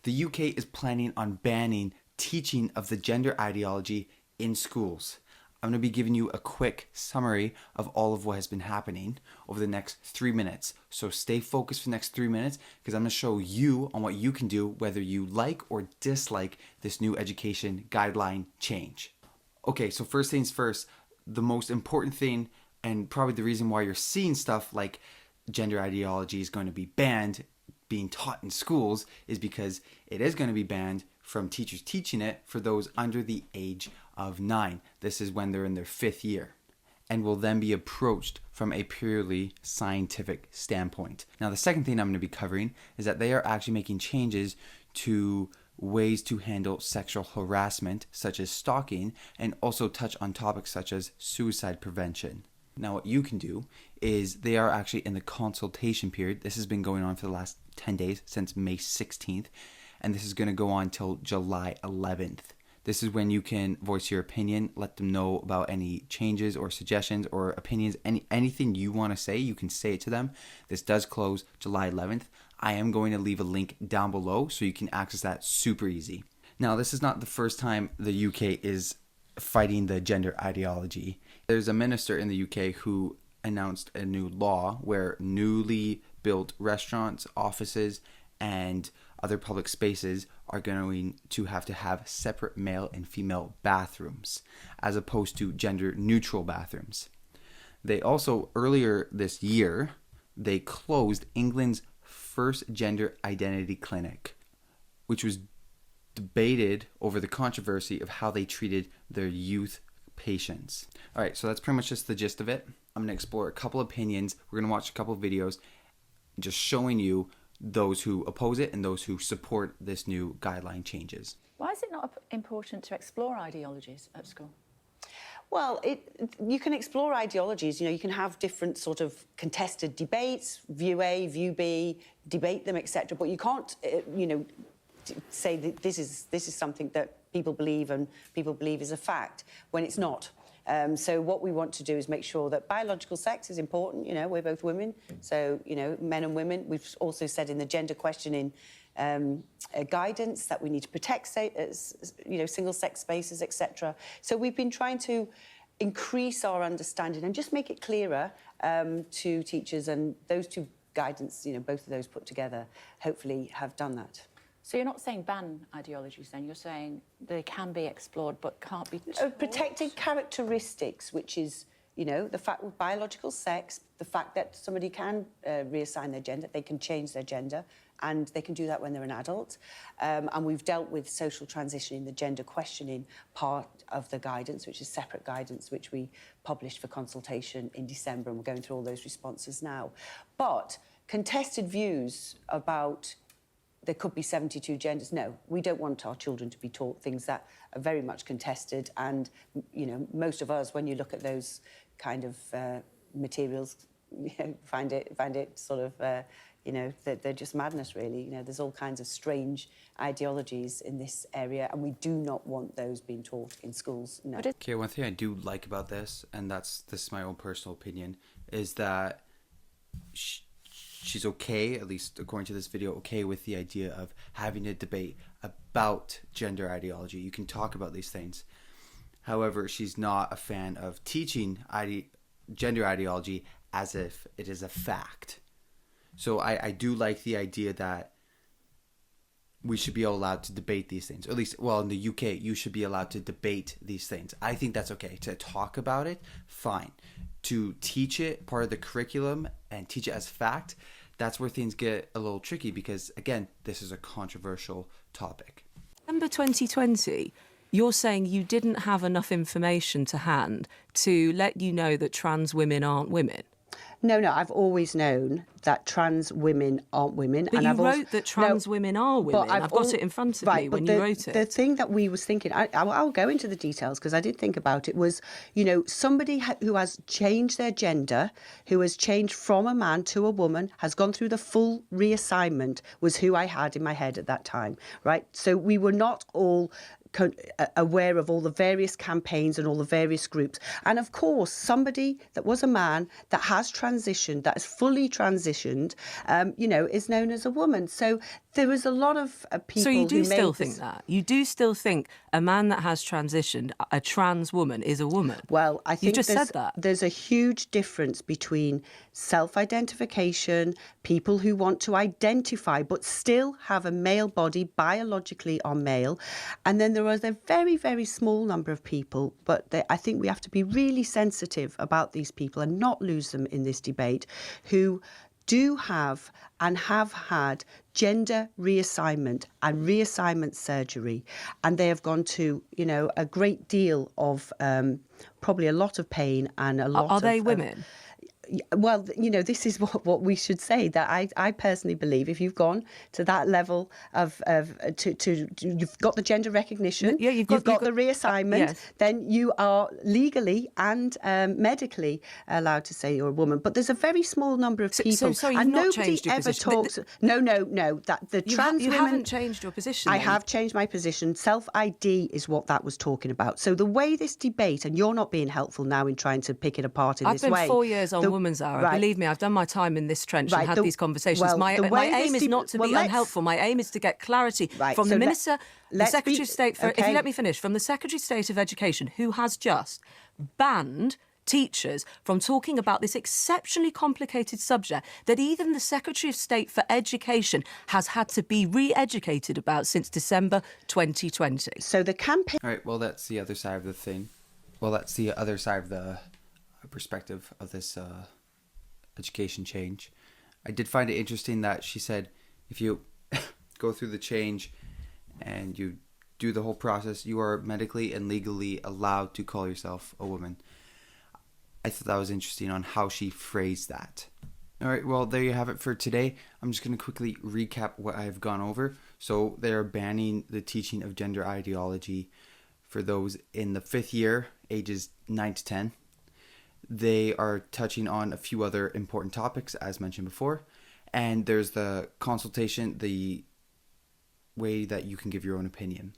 The UK is planning on banning teaching of the gender ideology in schools. I'm going to be giving you a quick summary of all of what has been happening over the next 3 minutes. So stay focused for the next 3 minutes because I'm going to show you on what you can do whether you like or dislike this new education guideline change. Okay, so first things first, the most important thing and probably the reason why you're seeing stuff like gender ideology is going to be banned being taught in schools is because it is going to be banned from teachers teaching it for those under the age of 9. This is when they're in their 5th year and will then be approached from a purely scientific standpoint. Now, the second thing I'm going to be covering is that they are actually making changes to ways to handle sexual harassment, such as stalking, and also touch on topics such as suicide prevention. Now, what you can do is they are actually in the consultation period. This has been going on for the last 10 days, since May 16th, and this is going to go on till July 11th. This is when you can voice your opinion, let them know about any changes or suggestions or opinions, anything you want to say, you can say it to them. This does close July 11th. I am going to leave a link down below so you can access that super easy. Now, this is not the first time the UK is fighting the gender ideology. There's a minister in the UK who announced a new law where newly built restaurants, offices, and other public spaces are going to have separate male and female bathrooms as opposed to gender neutral bathrooms. They also, earlier this year, they closed England's first gender identity clinic, which was debated over the controversy of how they treated their youth patients. All right, so that's pretty much just the gist of it. I'm going to explore a couple opinions. We're going to watch a couple of videos just showing you those who oppose it and those who support this new guideline changes. Why is it not important to explore ideologies at school? Well, you can explore ideologies. You know, you can have different sort of contested debates, view A, view B, debate them, etc. But you can't, say that this is something that people believe and people believe is a fact when it's not. So what we want to do is make sure that biological sex is important. You know, we're both women, so, you know, men and women. We've also said in the gender questioning guidance that we need to protect, single-sex spaces, etc. So we've been trying to increase our understanding and just make it clearer to teachers, and those two guidance, both of those put together, hopefully have done that. So you're not saying ban ideologies then, you're saying they can be explored but can't be protected characteristics, which is, the fact with biological sex, the fact that somebody can reassign their gender, they can change their gender, and they can do that when they're an adult. And we've dealt with social transitioning, the gender questioning part of the guidance, which is separate guidance, which we published for consultation in December, and we're going through all those responses now. But contested views about there could be 72 genders. No, we don't want our children to be taught things that are very much contested. And, most of us, when you look at those kind of materials, find it sort of, they're just madness, really. There's all kinds of strange ideologies in this area, and we do not want those being taught in schools. No. Okay, one thing I do like about this, and this is my own personal opinion, is that she's okay, at least according to this video, okay with the idea of having a debate about gender ideology. You can talk about these things. However, she's not a fan of teaching gender ideology as if it is a fact. So I do like the idea that we should be allowed to debate these things. Or at least, well, in the UK, you should be allowed to debate these things. I think that's okay. To talk about it, fine. To teach it, part of the curriculum, and teach it as fact, that's where things get a little tricky because, again, this is a controversial topic. December 2020, you're saying you didn't have enough information to hand to let you know that trans women aren't women? No, I've always known that trans women aren't women. But you wrote that trans women are women. I've got it in front of me when you wrote it. The thing that we was thinking, I'll go into the details because I did think about it, was, somebody who has changed their gender, who has changed from a man to a woman, has gone through the full reassignment, was who I had in my head at that time, right? So we were not all aware of all the various campaigns and all the various groups. And of course, somebody that was a man that has transitioned, that is fully transitioned, is known as a woman. So There was a lot of people So you do who made still this- think that? You do still think a man that has transitioned, a trans woman, is a woman? Well, I think just there's, said that. there's a huge difference between self-identification, people who want to identify but still have a male body, biologically are male, and then there is a very, very small number of people, but I think we have to be really sensitive about these people and not lose them in this debate, who do have and have had gender reassignment and reassignment surgery, and they have gone to, you know, a great deal of probably a lot of pain and a lot Are they of, women? well, you know, this is what we should say, that I personally believe if you've gone to that level of you've got the gender recognition, Yeah, you've got the reassignment, yes. then you are legally and medically allowed to say you're a woman. But there's a very small number of people, sorry, you've and not nobody changed your ever position. talks. No, that the trans You women. haven't changed your position. I then. have changed my position. Self-ID is what that was talking about. So the way this debate, and you're not being helpful now in trying to pick it apart in I've this been way. 4 years on The- Woman's Hour. right. Believe me, I've done my time in this trench Right, and had the- these conversations. well, my the way aim this is not to well, be let's- unhelpful. My aim is to get clarity Right, from so the let- Minister, the let's Secretary be- of State, if you okay. let me finish, from the Secretary of State of Education, who has just banned teachers from talking about this exceptionally complicated subject that even the Secretary of State for Education has had to be re-educated about since December 2020. So the campaign. All right, well, that's the other side of the thing. Well, that's the other side of the perspective of this education change. I did find it interesting that she said if you go through the change and you do the whole process, you are medically and legally allowed to call yourself a woman. I thought that was interesting on how she phrased that. All right, well, there you have it for today. I'm just going to quickly recap what I've gone over. So they are banning the teaching of gender ideology for those in the 5th year, ages 9 to 10. They are touching on a few other important topics, as mentioned before. And there's the consultation, the way that you can give your own opinion.